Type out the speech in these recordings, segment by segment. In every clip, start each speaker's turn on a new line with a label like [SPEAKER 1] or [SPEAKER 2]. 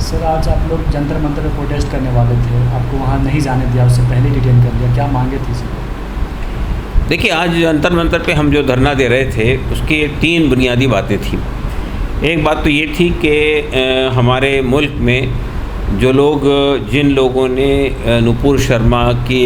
[SPEAKER 1] Sir आज आप लोग जंतर मंतर पे प्रोटेस्ट करने वाले थे, आपको वहाँ नहीं जाने दिया, उससे पहले डिटेन कर लिया, क्या मांगे थी सर?
[SPEAKER 2] देखिए, आज जंतर मंतर पे हम जो धरना दे रहे थे उसकी 3 बुनियादी बातें थी। एक बात तो ये थी कि हमारे मुल्क में जो लोग जिन लोगों ने नुपुर शर्मा के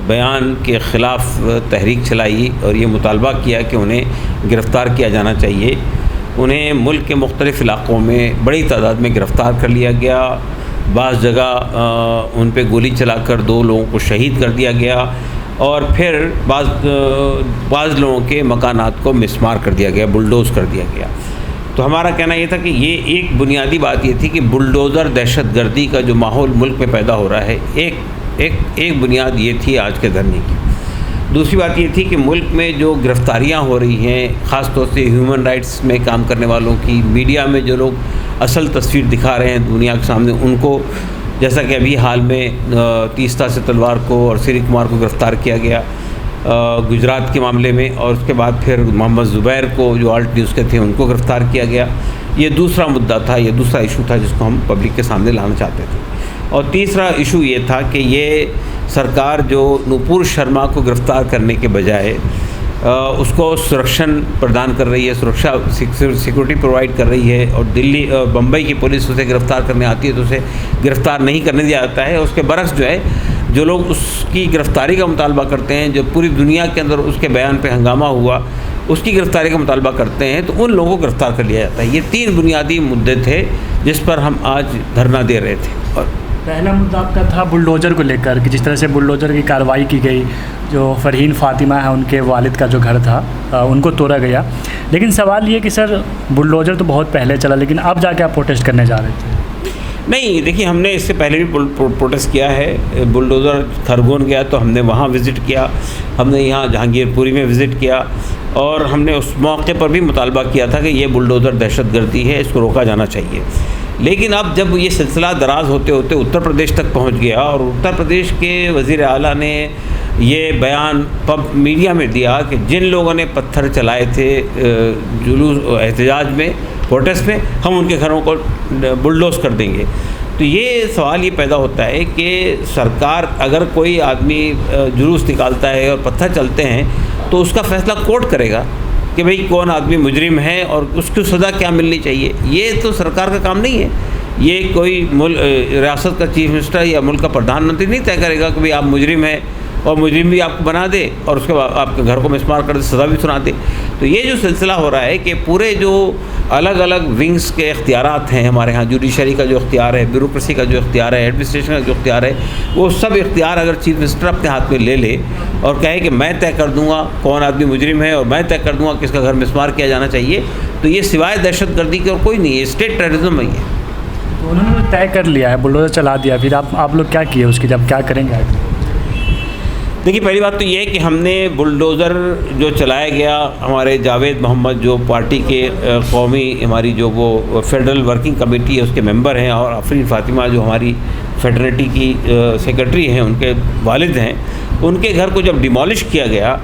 [SPEAKER 2] बयान के ख़िलाफ़ तहरीक चलाई और ये मुतालबा किया कि उन्हें गिरफ़्तार किया जाना चाहिए, उन्हें मुल्क के मुख्तलिफ़ इलाक़ों में बड़ी तादाद में गिरफ़्तार कर लिया गया। बाज़ जगह उन पे गोली चलाकर 2 लोगों को शहीद कर दिया गया और फिर बाज़ लोगों के मकानात को मिसमार कर दिया गया, बुलडोज़ कर दिया गया। तो हमारा कहना ये था कि ये एक बुनियादी बात ये थी कि बुलडोज़र दहशतगर्दी का जो माहौल मुल्क में पैदा हो रहा है, एक बुनियाद ये थी आज के धरने की। दूसरी बात ये थी कि मुल्क में जो गिरफ़्तारियाँ हो रही हैं, ख़ास तौर से ह्यूमन राइट्स में काम करने वालों की, मीडिया में जो लोग असल तस्वीर दिखा रहे हैं दुनिया के सामने, उनको, जैसा कि अभी हाल में तीस्ता से तलवार को और श्री कुमार को गिरफ़्तार किया गया गुजरात के मामले में, और उसके बाद फिर मोहम्मद ज़ुबैर को जो आल्ट न्यूज़ के थे उनको गिरफ़्तार किया गया। ये दूसरा मुद्दा था, ये दूसरा इशू था जिसको हम पब्लिक के सामने लाना चाहते थे। और तीसरा इशू ये था कि ये सरकार जो नुपुर शर्मा को गिरफ़्तार करने के बजाय उसको सुरक्षा प्रदान कर रही है, सिक्योरिटी प्रोवाइड कर रही है, और दिल्ली बम्बई की पुलिस उसे गिरफ़्तार करने आती है तो उसे गिरफ़्तार नहीं करने दिया जाता है। उसके बरक्स जो है, जो लोग उसकी गिरफ़्तारी का मुतालबा करते हैं, जो पूरी दुनिया के अंदर उसके बयान पे हंगामा हुआ, उसकी गिरफ़्तारी का मुतालबा करते हैं, तो उन लोगों को गिरफ़्तार कर लिया जाता है। ये 3 बुनियादी मुद्दे थे जिस पर हम आज धरना दे रहे थे। और
[SPEAKER 1] पहला मुद्दा आपका था बुलडोज़र को लेकर कि जिस तरह से बुलडोज़र की कार्रवाई की गई, जो फ़रहीन फ़ातिमा है उनके वालिद का जो घर था उनको तोड़ा गया। लेकिन सवाल ये कि सर बुलडोज़र तो बहुत पहले चला, लेकिन अब जाके आप प्रोटेस्ट करने जा रहे थे।
[SPEAKER 2] नहीं, देखिए, हमने इससे पहले भी प्रोटेस्ट किया है। बुलडोज़र खरगोन गया तो हमने वहाँ विज़िट किया, हमने यहाँ जहांगीरपुरी में विज़िट किया, और हमने उस मौके पर भी मुतालबा किया था कि ये बुलडोज़र दहशतगर्दी है, इसको रोका जाना चाहिए। लेकिन अब जब ये सिलसिला दराज होते होते उत्तर प्रदेश तक पहुँच गया और उत्तर प्रदेश के वज़ीर आला ने ये बयान मीडिया में दिया कि जिन लोगों ने पत्थर चलाए थे जुलूस एहतजाज में, प्रोटेस्ट में, हम उनके घरों को बुलडोज़ कर देंगे, तो ये सवाल ये पैदा होता है कि सरकार, अगर कोई आदमी जुलूस निकालता है और पत्थर चलते हैं तो उसका फ़ैसला कोर्ट करेगा कि भाई कौन आदमी मुजरिम है और उसको सज़ा क्या मिलनी चाहिए। ये तो सरकार का काम नहीं है। ये कोई रियासत का चीफ मिनिस्टर या मुल्क का प्रधानमंत्री नहीं तय करेगा कि भाई आप मुजरिम हैं और मुजरिम भी आपको बना दे और उसके बाद आपके घर को मिसमार कर दे, सज़ा भी सुना दे। तो ये जो सिलसिला हो रहा है कि पूरे जो अलग अलग विंग्स के इख्तियारात हैं हमारे यहाँ, जुडिशरी का जो इख्तियार है, ब्यूरोक्रेसी का जो इख्तियार है, एडमिनिस्ट्रेशन का जो इख्तियार है, वो सब इख्तियार अगर चीफ मिनिस्टर अपने हाथ में ले ले और कहे कि मैं तय कर दूँगा कौन आदमी मुजरिम है और मैं तय कर दूँगा किसका घर मिसमार किया जाना चाहिए, तो ये सिवाय दहशतगर्दी के और कोई नहीं है, स्टेट टेररिज्म ही है।
[SPEAKER 1] तो उन्होंने तय कर लिया है, बुलडोज़र चला दिया, फिर आप लोग क्या किए उसकी, जब क्या करेंगे आगे?
[SPEAKER 2] देखिए, पहली बात तो ये है कि हमने बुलडोज़र जो चलाया गया, हमारे जावेद मोहम्मद जो पार्टी के कौमी हमारी जो वो फेडरल वर्किंग कमेटी है उसके मेंबर हैं, और आफरीन फ़ातिमा जो हमारी फेडरेटी की सेक्रेटरी हैं, उनके वालिद हैं, उनके घर को जब डिमोलिश किया गया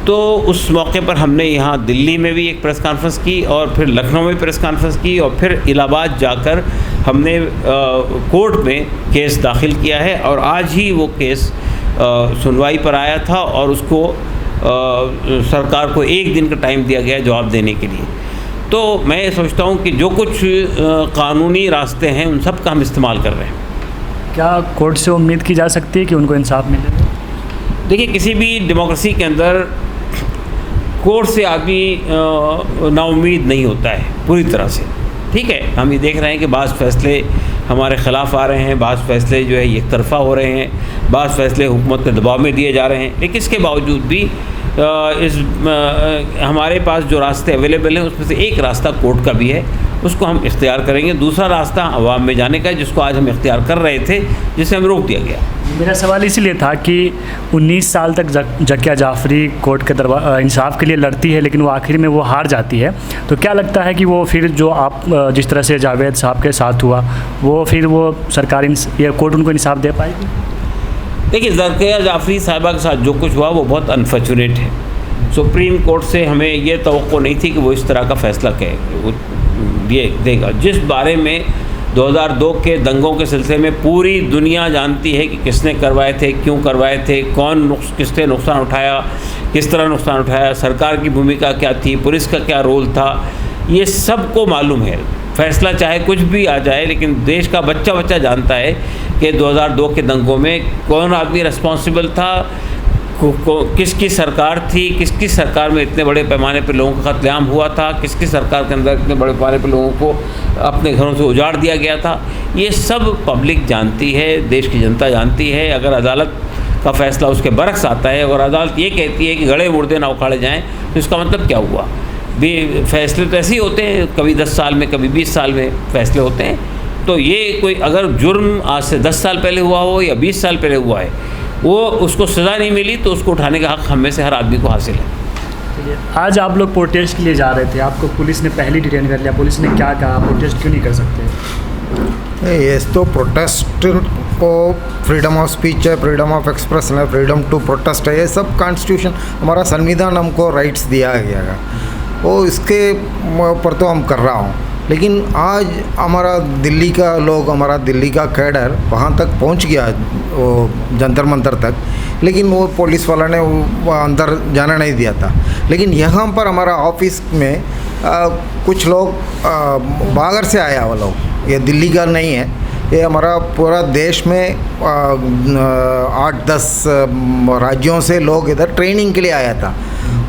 [SPEAKER 2] तो उस मौके पर हमने यहाँ दिल्ली में भी एक प्रेस कॉन्फ्रेंस की और फिर लखनऊ में प्रेस कॉन्फ्रेंस की और फिर इलाहाबाद जाकर हमने कोर्ट में केस दाखिल किया है, और आज ही वो केस सुनवाई पर आया था और उसको सरकार को 1 दिन का टाइम दिया गया जवाब देने के लिए। तो मैं सोचता हूँ कि जो कुछ कानूनी रास्ते हैं उन सब का हम इस्तेमाल कर रहे हैं।
[SPEAKER 1] क्या कोर्ट से उम्मीद की जा सकती है कि उनको इंसाफ मिले?
[SPEAKER 2] देखिए, किसी भी डेमोक्रेसी के अंदर कोर्ट से आदमी नाउम्मीद नहीं होता है पूरी तरह से। ठीक है, हम ये देख रहे हैं कि बाज़ फ़ैसले हमारे ख़िलाफ़ आ रहे हैं, बाज़ फ़ैसले जो है एक तरफ़ा हो रहे हैं, बाज़ फ़ैसले हुकूमत के दबाव में दिए जा रहे हैं, लेकिन इसके बावजूद भी हमारे पास जो रास्ते अवेलेबल हैं उसमें से एक रास्ता कोर्ट का भी है, उसको हम इख्तियार करेंगे। दूसरा रास्ता अवाम में जाने का है जिसको आज हम इख्तियार कर रहे थे, जिसे हमें रोक दिया गया।
[SPEAKER 1] मेरा सवाल इसीलिए था कि 19 साल तक जकिया जाफ़री कोर्ट के इंसाफ के लिए लड़ती है, लेकिन वो आखिर में वो हार जाती है। तो क्या लगता है कि वो फिर जो आप जिस तरह से जावेद साहब के साथ हुआ, वो फिर वो सरकार या कोर्ट उनको इंसाफ दे पाएगी?
[SPEAKER 2] देखिए, जकिया जाफ़री साहिबा के साथ जो कुछ हुआ वो बहुत अनफॉर्चुनेट है। सुप्रीम कोर्ट से हमें ये तवक्को नहीं थी कि वो इस तरह का फ़ैसला कहे, वो देगा। जिस बारे में 2002 के दंगों के सिलसिले में पूरी दुनिया जानती है कि किसने करवाए थे, क्यों करवाए थे, किसने नुकसान उठाया, किस तरह नुकसान उठाया, सरकार की भूमिका क्या थी, पुलिस का क्या रोल था, ये सबको मालूम है। फैसला चाहे कुछ भी आ जाए, लेकिन देश का बच्चा बच्चा जानता है कि 2002 के दंगों में कौन आदमी रिस्पॉन्सिबल था, किसकी सरकार थी, किसकी सरकार में इतने बड़े पैमाने पर लोगों का कत्लेआम हुआ था, किसकी सरकार के अंदर इतने बड़े पैमाने पर लोगों को अपने घरों से उजाड़ दिया गया था। ये सब पब्लिक जानती है, देश की जनता जानती है। अगर अदालत का फैसला उसके बरक्स आता है और अदालत ये कहती है कि गड़े मुर्दे ना उखाड़े जाएँ, तो इसका मतलब क्या हुआ? भी फैसले तो ऐसे ही होते हैं, कभी 10 साल में, कभी 20 साल में फैसले होते हैं। तो ये कोई अगर जुर्म आज से 10 साल पहले हुआ हो या 20 साल पहले हुआ है, वो उसको सज़ा नहीं मिली तो उसको उठाने का हक़ हम में से हर आदमी को हासिल है।
[SPEAKER 1] आज आप लोग प्रोटेस्ट के लिए जा रहे थे, आपको पुलिस ने पहले डिटेन कर लिया, पुलिस ने क्या कहा, प्रोटेस्ट क्यों नहीं कर सकते?
[SPEAKER 3] ये तो प्रोटेस्ट को फ्रीडम ऑफ स्पीच है, फ्रीडम ऑफ एक्सप्रेशन है, फ्रीडम टू प्रोटेस्ट है, ये सब कॉन्स्टिट्यूशन हमारा संविधान हमको राइट्स दिया गया है, वो इसके ऊपर तो हम कर रहा हूँ। लेकिन आज हमारा दिल्ली का लोग, हमारा दिल्ली का कैडर वहाँ तक पहुँच गया, वो जंतर मंतर तक, लेकिन वो पुलिस वाला ने वो अंदर जाना नहीं दिया था। लेकिन यहाँ पर हमारा ऑफिस में कुछ लोग बाहर से आया, वो लोग, ये दिल्ली का नहीं है, ये हमारा पूरा देश में 8-10 राज्यों से लोग इधर ट्रेनिंग के लिए आया था।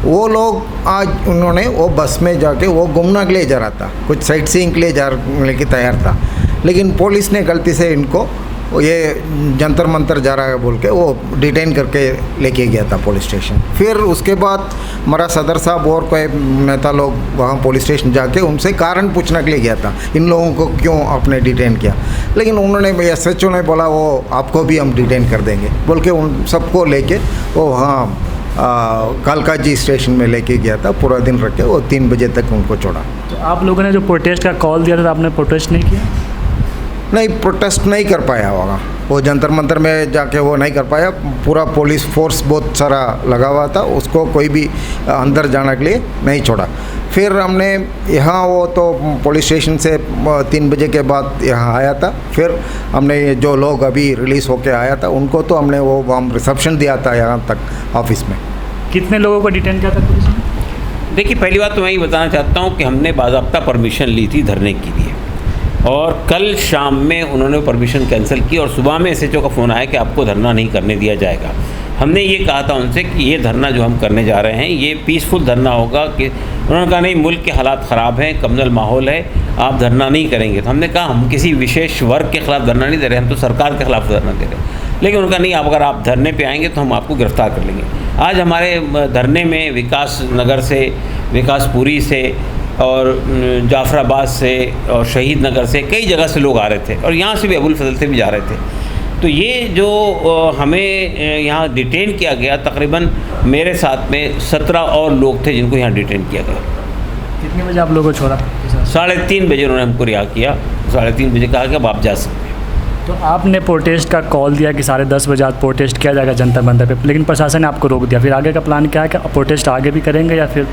[SPEAKER 3] वो लोग आज उन्होंने वो बस में जाके वो घूमने के लिए जा रहा था, कुछ साइट सीइंग के लिए जाने की तैयार था, लेकिन पुलिस ने गलती से इनको ये जंतर मंतर जा रहा है बोल के वो डिटेन करके लेके गया था पुलिस स्टेशन। फिर उसके बाद हमारा सदर साहब और कोई नेता लोग वहाँ पुलिस स्टेशन जाके उनसे कारण पूछने के लिए गया था, इन लोगों को क्यों आपने डिटेन किया। लेकिन उन्होंने SHO ने बोला वो आपको भी हम डिटेन कर देंगे बोल के उन सबको लेके वो वहाँ कालका जी स्टेशन में लेके गया था, पूरा दिन रख के वो 3 बजे तक उनको छोड़ा।
[SPEAKER 1] तो आप लोगों ने जो प्रोटेस्ट का कॉल दिया था, तो आपने प्रोटेस्ट नहीं किया?
[SPEAKER 3] नहीं, प्रोटेस्ट नहीं कर पाया होगा, वो जंतर मंतर में जाके वो नहीं कर पाया। पूरा पुलिस फोर्स बहुत सारा लगा हुआ था, उसको कोई भी अंदर जाने के लिए नहीं छोड़ा। फिर हमने यहाँ वो तो पुलिस स्टेशन से 3 बजे के बाद यहाँ आया था। फिर हमने जो लोग अभी रिलीज़ होके आया था उनको तो हमने वो हम रिसेप्शन दिया था यहाँ तक ऑफिस में।
[SPEAKER 1] कितने लोगों को डिटेन किया था पुलिस ने?
[SPEAKER 2] देखिए, पहली बात तो मैं ये बताना चाहता हूँ कि हमने बाज़ाब्ता परमिशन ली थी धरने के लिए, और कल शाम में उन्होंने परमिशन कैंसिल की और सुबह में SHO का फ़ोन आया कि आपको धरना नहीं करने दिया जाएगा। हमने ये कहा था उनसे कि ये धरना जो हम करने जा रहे हैं ये पीसफुल धरना होगा, कि उन्होंने कहा नहीं, मुल्क के हालात ख़राब हैं, कम्युनल माहौल है, आप धरना नहीं करेंगे। तो हमने कहा हम किसी विशेष वर्ग के ख़िलाफ़ धरना नहीं दे रहे, हम तो सरकार के ख़िलाफ़ धरना दे रहे हैं। लेकिन उनका नहीं, आप अगर आप धरने पे आएंगे तो हम आपको गिरफ़्तार कर लेंगे। आज हमारे धरने में विकास नगर से, विकासपुरी से और जाफराबाद से और शहीद नगर से, कई जगह से लोग आ रहे थे, और यहाँ से भी अबुल फजल से भी जा रहे थे। तो ये जो हमें यहाँ डिटेन किया गया, तकरीबन मेरे साथ में 17 और लोग थे जिनको यहाँ डिटेन किया गया।
[SPEAKER 1] कितने बजे आप लोगों को छोड़ा?
[SPEAKER 2] 3:30 बजे उन्होंने हमको रिहा किया। 3:30 बजे कहा कि अब आप जा सकते हैं।
[SPEAKER 1] तो आपने प्रोटेस्ट का कॉल दिया कि 10:30 बजे आज प्रोटेस्ट किया जाएगा जंतर मंतर पे, लेकिन प्रशासन ने आपको रोक दिया। फिर आगे का प्लान क्या है कि प्रोटेस्ट आगे भी करेंगे या फिर?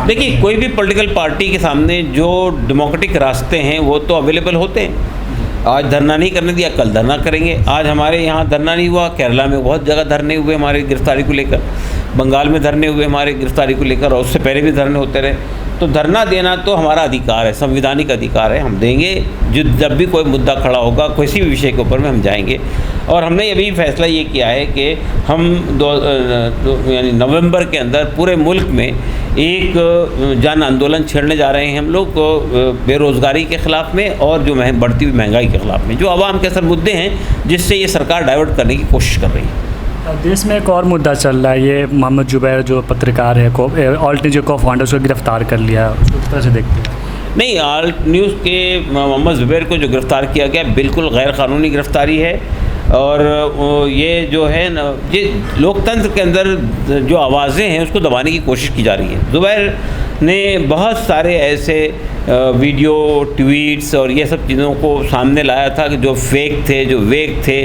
[SPEAKER 2] देखिए, कोई भी पॉलिटिकल पार्टी के सामने जो डेमोक्रेटिक रास्ते हैं वो तो अवेलेबल होते हैं। आज धरना नहीं करने दिया, कल धरना करेंगे। आज हमारे यहाँ धरना नहीं हुआ, केरला में बहुत जगह धरने हुए हमारे गिरफ्तारी को लेकर, बंगाल में धरने हुए हमारे गिरफ्तारी को लेकर, और उससे पहले भी धरने होते रहे। तो धरना देना तो हमारा अधिकार है, संवैधानिक अधिकार है, हम देंगे। जब भी कोई मुद्दा खड़ा होगा किसी भी विषय के ऊपर में हम जाएंगे। और हमने अभी फैसला ये किया है कि हम यानी नवंबर के अंदर पूरे मुल्क में एक जन आंदोलन छेड़ने जा रहे हैं हम लोग, बेरोज़गारी के ख़िलाफ़ में और जो बढ़ती हुई महंगाई के ख़िलाफ़ में, जो आवाम के असर मुद्दे हैं जिससे ये सरकार डाइवर्ट करने की कोशिश कर रही है।
[SPEAKER 1] देश में एक और मुद्दा चल रहा है, ये मोहम्मद जुबैर जो पत्रकार है, ऑल्ट न्यूज़ को फाउंडर को गिरफ्तार कर लिया, उस तरह से देखते हैं?
[SPEAKER 2] नहीं, ऑल्ट न्यूज़ के मोहम्मद जुबैर को जो गिरफ़्तार किया गया बिल्कुल गैर कानूनी गिरफ़्तारी है। और ये जो है न, ये लोकतंत्र के अंदर जो आवाज़ें हैं उसको दबाने की कोशिश की जा रही है। जुबैर ने बहुत सारे ऐसे वीडियो, ट्वीट्स और ये सब चीज़ों को सामने लाया था कि जो फेक थे, जो वेक थे,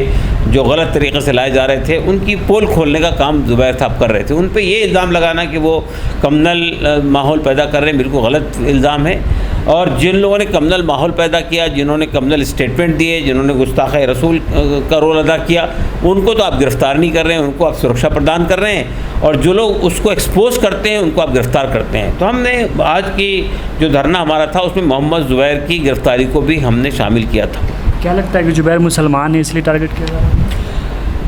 [SPEAKER 2] जो गलत तरीक़े से लाए जा रहे थे, उनकी पोल खोलने का काम जुबैर साहब कर रहे थे। उन पे ये इल्ज़ाम लगाना कि वो कम्युनल माहौल पैदा कर रहे हैं, बिल्कुल गलत इल्ज़ाम है। और जिन लोगों ने कम्युनल माहौल पैदा किया, जिन्होंने कम्युनल स्टेटमेंट दिए, जिन्होंने गुस्ताख़ रसूल का रोल अदा किया, उनको तो आप गिरफ़्तार नहीं कर रहे हैं, उनको आप सुरक्षा प्रदान कर रहे हैं, और जो लोग उसको एक्सपोज करते हैं उनको आप गिरफ़्तार करते हैं। तो हमने आज की जो धरना हमारा था उसमें मोहम्मद ज़ुबैर की गिरफ़्तारी को भी हमने शामिल किया था।
[SPEAKER 1] क्या लगता है कि ज़ुबैर मुसलमान है इसलिए टारगेट किया जा रहा है?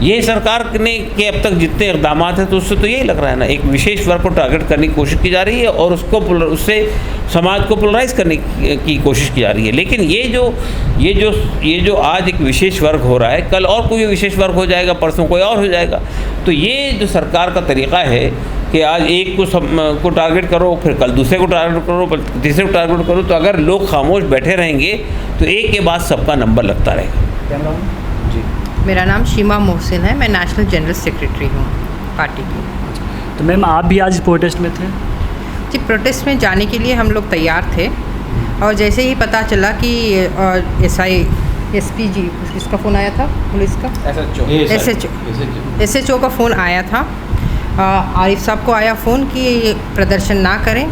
[SPEAKER 2] ये सरकार ने के अब तक जितने इक़दाम हैं तो उससे तो यही लग रहा है ना, एक विशेष वर्ग को टारगेट करने की कोशिश की जा रही है और उससे समाज को पोलराइज़ करने की कोशिश की जा रही है। लेकिन ये जो आज एक विशेष वर्ग हो रहा है, कल और कोई विशेष वर्ग हो जाएगा, परसों कोई और हो जाएगा। तो ये जो सरकार का तरीक़ा है कि आज एक को टारगेट करो, फिर कल दूसरे को टारगेट करो, फिर तीसरे को टारगेट करो, तो अगर लोग खामोश बैठे रहेंगे तो एक के बाद सबका नंबर लगता रहेगा।
[SPEAKER 1] जी,
[SPEAKER 4] मेरा नाम शीमा मोहसिन है, मैं नेशनल जनरल सेक्रेटरी हूँ पार्टी की।
[SPEAKER 1] तो मैम आप भी आज प्रोटेस्ट में थे?
[SPEAKER 4] जी, प्रोटेस्ट में जाने के लिए हम लोग तैयार थे और जैसे ही पता चला कि एसपी जी, इसका फ़ोन आया था पुलिस का, SHO का फ़ोन आया था, आरिफ साहब को आया फ़ोन कि प्रदर्शन ना करें,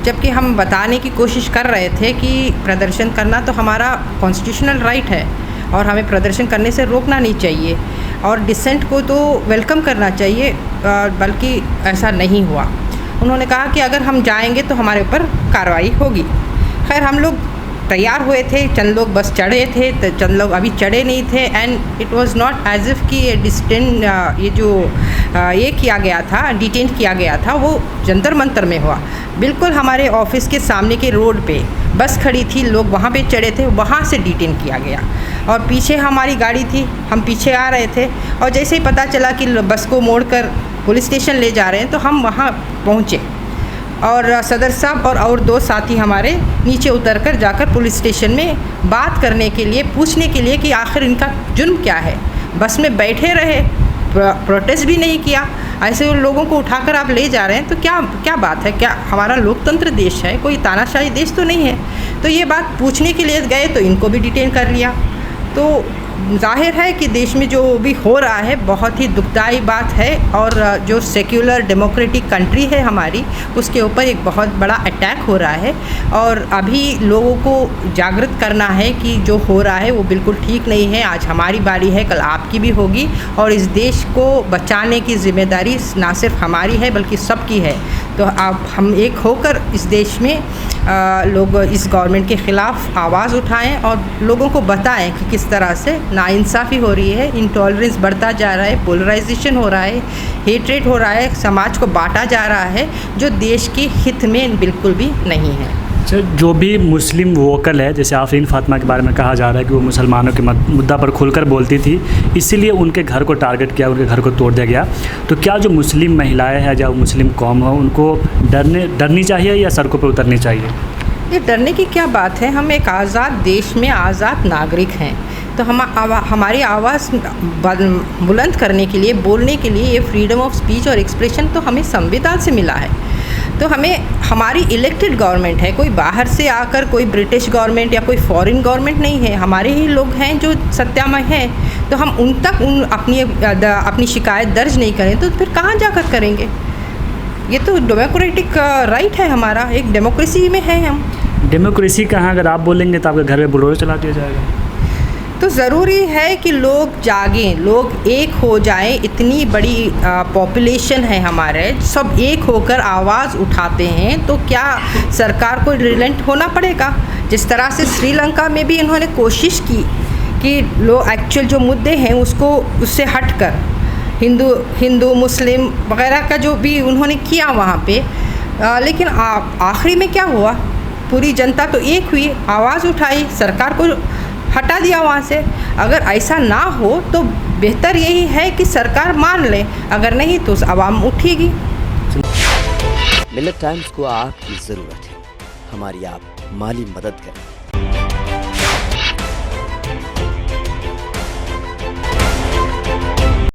[SPEAKER 4] जबकि हम बताने की कोशिश कर रहे थे कि प्रदर्शन करना तो हमारा कॉन्स्टिट्यूशनल राइट है और हमें प्रदर्शन करने से रोकना नहीं चाहिए और डिसेंट को तो वेलकम करना चाहिए, बल्कि ऐसा नहीं हुआ। उन्होंने कहा कि अगर हम जाएंगे तो हमारे ऊपर कार्रवाई होगी। खैर हम लोग तैयार हुए थे, चंद लोग बस चढ़े थे, तो चंद लोग अभी चढ़े नहीं थे, and it was not as if कि ये किया गया था, डिटेन किया गया था, वो जंतर मंतर में हुआ। बिल्कुल हमारे ऑफिस के सामने के रोड पे बस खड़ी थी, लोग वहाँ पे चढ़े थे, वहाँ से डिटेन किया गया और पीछे हमारी गाड़ी थी, हम पीछे आ रहे थे और जैसे ही पता चला कि बस को मोड़कर पुलिस स्टेशन ले जा रहे हैं तो हम वहाँ पहुँचे और सदर साहब और दो साथी हमारे नीचे उतरकर जाकर पुलिस स्टेशन में बात करने के लिए, पूछने के लिए कि आखिर इनका जुर्म क्या है। बस में बैठे रहे, प्रोटेस्ट भी नहीं किया, ऐसे उन लोगों को उठाकर आप ले जा रहे हैं, तो क्या बात है? क्या हमारा लोकतंत्र देश है, कोई तानाशाही देश तो नहीं है? तो ये बात पूछने के लिए गए तो इनको भी डिटेन कर लिया। तो जाहिर है कि देश में जो भी हो रहा है बहुत ही दुखदाई बात है और जो सेक्युलर डेमोक्रेटिक कंट्री है हमारी, उसके ऊपर एक बहुत बड़ा अटैक हो रहा है और अभी लोगों को जागृत करना है कि जो हो रहा है वो बिल्कुल ठीक नहीं है। आज हमारी बारी है, कल आपकी भी होगी और इस देश को बचाने की जिम्मेदारी ना सिर्फ हमारी है बल्कि सबकी है। तो आप हम एक होकर इस देश में लोग इस गवर्नमेंट के ख़िलाफ़ आवाज़ उठाएं और लोगों को बताएं कि किस तरह से नाइंसाफ़ी हो रही है, इंटॉलरेंस बढ़ता जा रहा है, पोलराइजेशन हो रहा है, हेट्रेट हो रहा है, समाज को बांटा जा रहा है, जो देश के हित में बिल्कुल भी नहीं है।
[SPEAKER 1] सर, जो भी मुस्लिम वोकल है, जैसे आफरीन फातिमा के बारे में कहा जा रहा है कि वो मुसलमानों के मुद्दा पर खुलकर बोलती थी, इसीलिए उनके घर को टारगेट किया, उनके घर को तोड़ दिया गया। तो क्या जो मुस्लिम महिलाएं हैं, जो मुस्लिम कौम हो, उनको डरनी चाहिए या सड़कों पर उतरनी चाहिए?
[SPEAKER 4] ये डरने की क्या बात है? हम एक आज़ाद देश में आज़ाद नागरिक हैं, तो हमारी आवाज़ बुलंद करने के लिए, बोलने के लिए ये फ्रीडम ऑफ स्पीच और एक्सप्रेशन तो हमें संविधान से मिला है। तो हमें, हमारी इलेक्टेड गवर्नमेंट है, कोई बाहर से आकर कोई ब्रिटिश गवर्नमेंट या कोई फॉरेन गवर्नमेंट नहीं है, हमारे ही लोग हैं जो सत्तामय हैं। तो हम उन तक अपनी शिकायत दर्ज नहीं करें तो फिर कहाँ जाकर करेंगे? ये तो डेमोक्रेटिक राइट है हमारा, एक डेमोक्रेसी में है हम।
[SPEAKER 1] डेमोक्रेसी कहाँ, अगर आप बोलेंगे तो आपके घर में बुलडोज़र चला दिया जाएगा।
[SPEAKER 4] तो ज़रूरी है कि लोग जागें, लोग एक हो जाएं। इतनी बड़ी पॉपुलेशन है हमारे, सब एक होकर आवाज़ उठाते हैं तो क्या सरकार को रिलेंट होना पड़ेगा? जिस तरह से श्रीलंका में भी इन्होंने कोशिश की कि लोग एक्चुअल जो मुद्दे हैं उससे हटकर हिंदू मुस्लिम वगैरह का जो भी उन्होंने किया वहाँ पे, लेकिन आखिरी में क्या हुआ? पूरी जनता तो एक हुई, आवाज़ उठाई, सरकार को हटा दिया वहाँ से। अगर ऐसा ना हो तो बेहतर यही है कि सरकार मान ले, अगर नहीं तो आवाम उठेगी।
[SPEAKER 5] मिल्लत टाइम्स को आपकी ज़रूरत है, हमारी आप माली मदद करें।